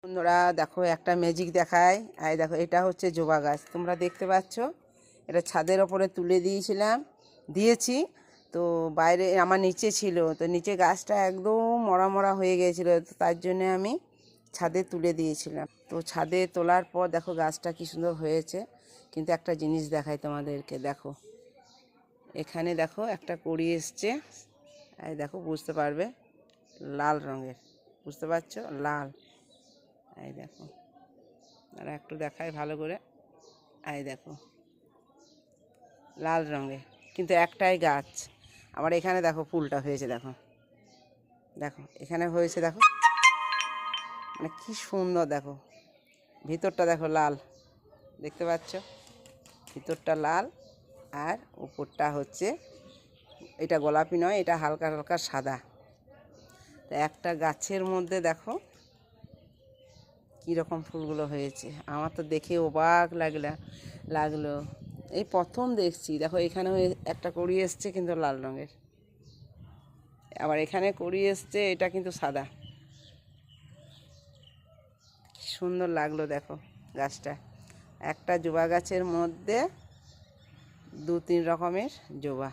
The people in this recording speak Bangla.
বন্ধুরা দেখো একটা ম্যাজিক দেখায়। এই দেখো এটা হচ্ছে জবা গাছ, তোমরা দেখতে পাচ্ছ। এটা ছাদের ওপরে তুলে দিয়েছি। তো বাইরে আমার নিচে ছিল, তো নিচে গাছটা একদম মরা মরা হয়ে গিয়েছিলো, তো তার জন্যে আমি ছাদে তুলে দিয়েছিলাম। তো ছাদে তোলার পর দেখো গাছটা কী সুন্দর হয়েছে। কিন্তু একটা জিনিস দেখাই তোমাদেরকে, দেখো এখানে দেখো একটা কড়ি এসছে। এই দেখো বুঝতে পারবে, লাল রঙের, বুঝতে পারছো, লাল। এই দেখো, আর একটু দেখায় ভালো করে। এই দেখো লাল রঙের, কিন্তু একটাই গাছ। আবার এখানে দেখো ফুলটা হয়েছে, দেখো দেখো এখানে হয়েছে, দেখো মানে কি সুন্দর। দেখো ভিতরটা দেখো লাল, দেখতে পাচ্ছ, ভিতরটা লাল আর উপরটা হচ্ছে, এটা গোলাপি নয়, এটা হালকা হালকা সাদা। তো একটা গাছের মধ্যে দেখো কীরকম ফুলগুলো হয়েছে, আমার তো দেখে অবাক লাগলো। এই প্রথম দেখছি। দেখো এখানে একটা কড়ি এসছে কিন্তু লাল রঙের, আবার এখানে কড়ি এসছে, এটা কিন্তু সাদা। কি সুন্দর লাগলো দেখো গাছটা। একটা জবা গাছের মধ্যে 2-3 রকমের জবা।